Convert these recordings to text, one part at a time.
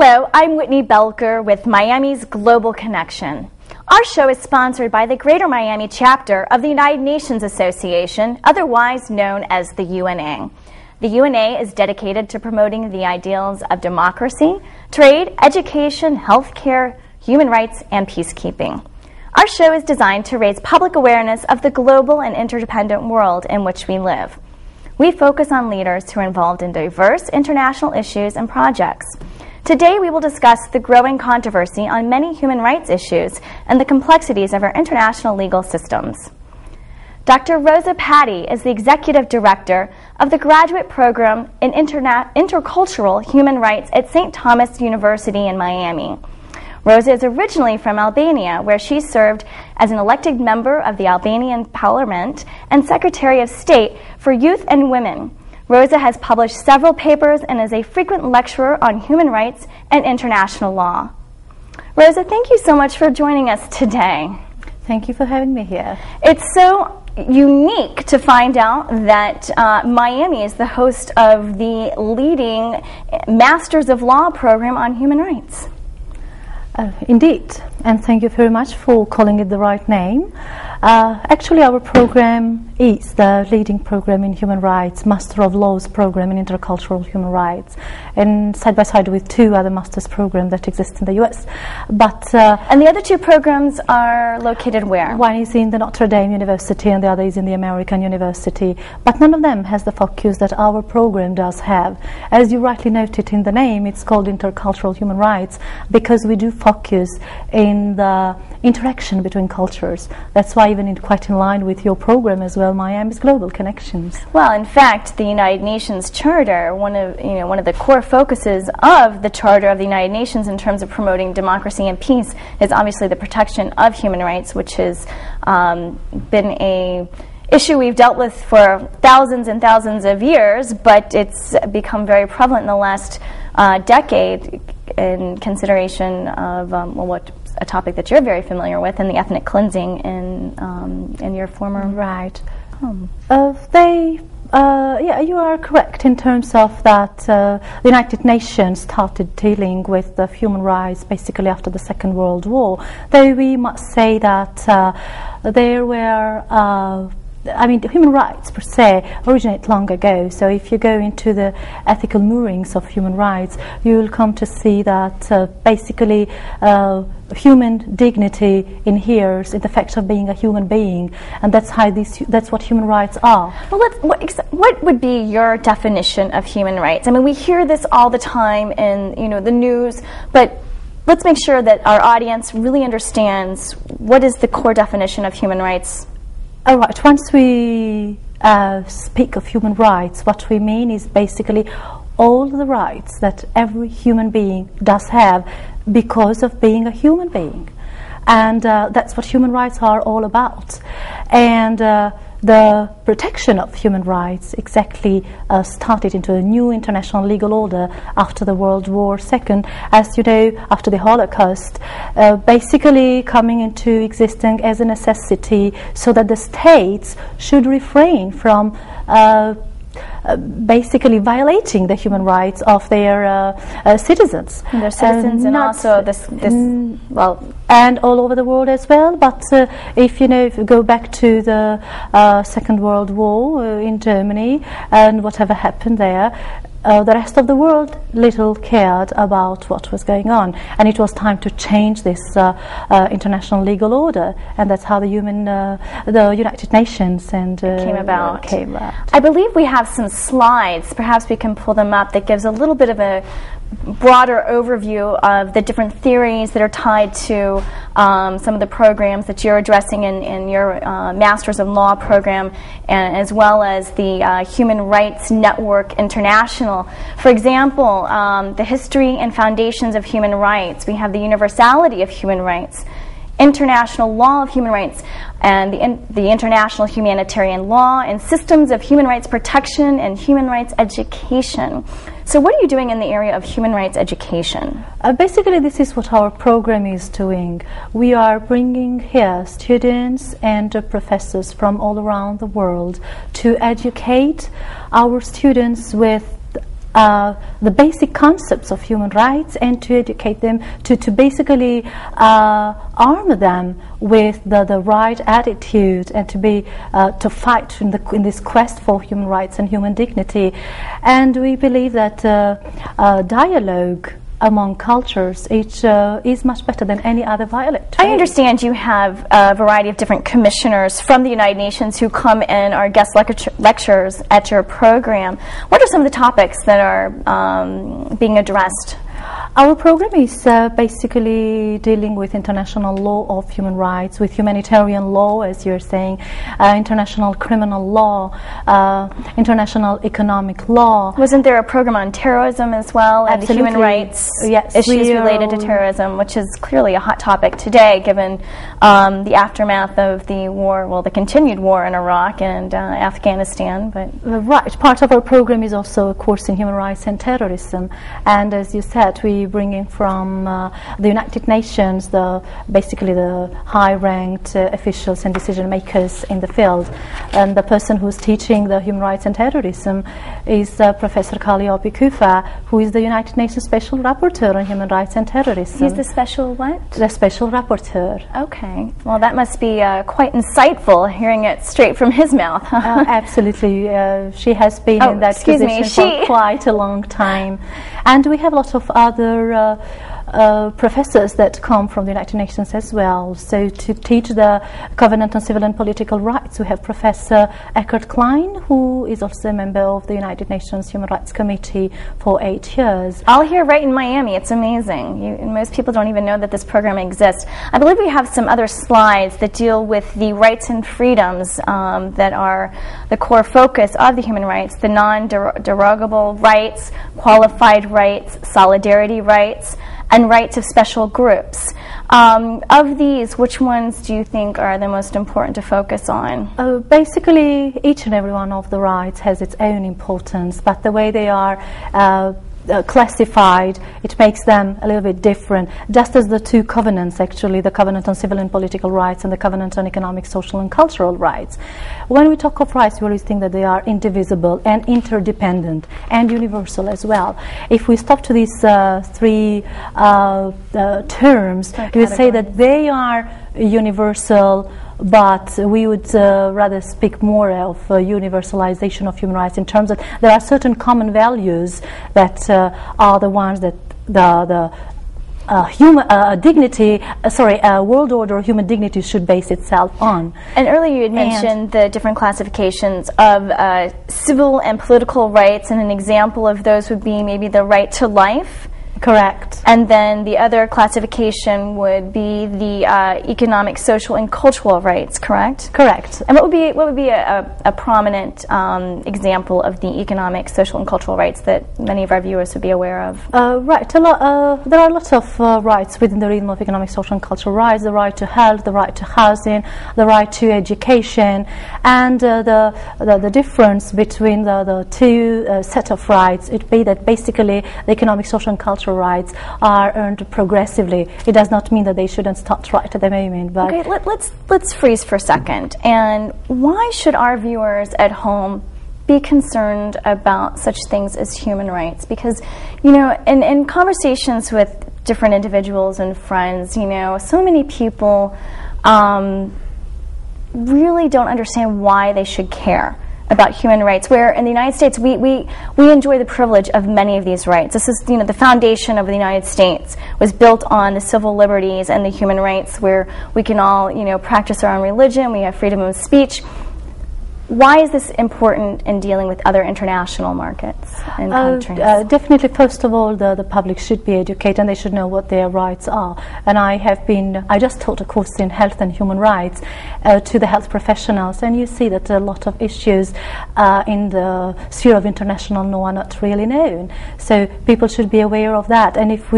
Hello, I'm Whitney Belker with Miami's Global Connection. Our show is sponsored by the Greater Miami chapter of the United Nations Association, otherwise known as the UNA. The UNA is dedicated to promoting the ideals of democracy, trade, education, healthcare, human rights, and peacekeeping. Our show is designed to raise public awareness of the global and interdependent world in which we live. We focus on leaders who are involved in diverse international issues and projects. Today we will discuss the growing controversy on many human rights issues and the complexities of our international legal systems. Dr. Roza Pati is the Executive Director of the Graduate Program in Intercultural Human Rights at St. Thomas University in Miami. Roza is originally from Albania, where she served as an elected member of the Albanian Parliament and Secretary of State for Youth and Women. Roza has published several papers and is a frequent lecturer on human rights and international law. Roza, thank you so much for joining us today. Thank you for having me here. It's so unique to find out that Miami is the host of the leading Masters of Law program on human rights. Indeed, and thank you very much for calling it the right name. Actually, our program is the leading program in human rights, Master of Laws program in intercultural human rights, and side by side with two other master's programs that exist in the US. But and the other two programs are located where? One is in the Notre Dame University and the other is in the American University, but none of them has the focus that our program does have. As you rightly noted in the name, it's called intercultural human rights because we do focus in the interaction between cultures. That's why even quite in line with your program as well, Miami's Global Connections. Well, in fact, the United Nations Charter, one of the core focuses of the Charter of the United Nations in terms of promoting democracy and peace is obviously the protection of human rights, which has been a issue we've dealt with for thousands and thousands of years, but it's become very prevalent in the last decade in consideration of a topic that you're very familiar with, and the ethnic cleansing in your former home. Yeah, you are correct in terms of that. The United Nations started dealing with the human rights basically after the Second World War. Though we must say that there were human rights per se originate long ago. So if you go into the ethical moorings of human rights, you will come to see that basically human dignity inheres in the fact of being a human being, and that's what human rights are. Well, what would be your definition of human rights? I mean, we hear this all the time in the news, but let's make sure that our audience really understands what is the core definition of human rights. All right, once we speak of human rights, what we mean is basically all the rights that every human being does have because of being a human being. And that's what human rights are all about. And the protection of human rights exactly started into a new international legal order after the World War II, as you know, after the Holocaust, basically coming into existence as a necessity so that the states should refrain from basically violating the human rights of their citizens. And their citizens, and also and all over the world as well. But if you go back to the Second World War in Germany and whatever happened there, the rest of the world little cared about what was going on, and it was time to change this international legal order, and that's how the United Nations came about. I believe we have some slides, perhaps we can pull them up, that gives a little bit of a broader overview of the different theories that are tied to some of the programs that you're addressing in your Masters of Law program, and as well as the Human Rights Network International. For example, the history and foundations of human rights. We have the universality of human rights, international law of human rights, and the international humanitarian law, and systems of human rights protection and human rights education. So what are you doing in the area of human rights education? Basically, this is what our program is doing. We are bringing here students and professors from all around the world to educate our students with the basic concepts of human rights and to educate them, to basically arm them with the right attitude and to fight in this quest for human rights and human dignity. And we believe that dialogue among cultures is much better than any other dialect. I understand you have a variety of different commissioners from the United Nations who come in or guest lecturers at your program. What are some of the topics that are being addressed? Our program is basically dealing with international law of human rights, with humanitarian law, as you're saying, international criminal law, international economic law. Wasn't there a program on terrorism as well, and the human rights issues related to terrorism, which is clearly a hot topic today, given the aftermath of the war, well, the continued war in Iraq and Afghanistan. But right, part of our program is also a course in human rights and terrorism, and as you said, we bring in from the United Nations basically the high-ranked officials and decision makers in the field. And the person who's teaching the human rights and terrorism is Professor Calliope Kufa, who is the United Nations Special Rapporteur on Human Rights and Terrorism. He's the special what? The Special Rapporteur. Okay. Well, that must be quite insightful, hearing it straight from his mouth. Absolutely. She has been in that position for quite a long time. And we have a lot of other professors that come from the United Nations as well. So to teach the Covenant on Civil and Political Rights, we have Professor Eckhart Klein, who is also a member of the United Nations Human Rights Committee for 8 years. All here right in Miami. It's amazing. Most people don't even know that this program exists. I believe we have some other slides that deal with the rights and freedoms that are the core focus of the human rights, the non-derogable rights, qualified rights, solidarity rights, and rights of special groups. Of these, which ones do you think are the most important to focus on? Basically, each and every one of the rights has its own importance, but the way they are classified, it makes them a little bit different, just as the two covenants, actually, the Covenant on Civil and Political Rights and the Covenant on Economic, Social and Cultural Rights. When we talk of rights, we always think that they are indivisible and interdependent and universal as well. If we stop to these three terms, we would say that they are universal, but we would rather speak more of universalization of human rights in terms of there are certain common values that are the ones that the world order of human dignity should base itself on. And earlier you had mentioned the different classifications of civil and political rights, and an example of those would be maybe the right to life. Correct. And then the other classification would be the economic, social, and cultural rights, correct? Correct. And what would be a prominent example of the economic, social, and cultural rights that many of our viewers would be aware of? Right. There are lots of rights within the realm of economic, social, and cultural rights. The right to health, the right to housing, the right to education, and the difference between the two set of rights, it be that basically the economic, social, and cultural rights are earned progressively. It does not mean that they shouldn't start right at the moment. But okay, let's freeze for a second. And why should our viewers at home be concerned about such things as human rights? Because, you know, in conversations with different individuals and friends, you know, so many people really don't understand why they should care about human rights, where in the United States we enjoy the privilege of many of these rights. This is, you know, the foundation of the United States was built on the civil liberties and the human rights, where we can all, you know, practice our own religion, we have freedom of speech. Why is this important in dealing with other international markets and countries? Definitely, first of all, the public should be educated and they should know what their rights are. And I just taught a course in health and human rights to the health professionals, and you see that a lot of issues in the sphere of international law are not really known. So people should be aware of that. And if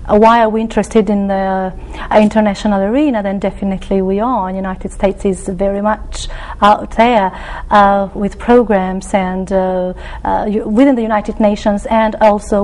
why are we interested in the international arena? Then definitely we are. The United States is very much out there with programs and within the United Nations, and also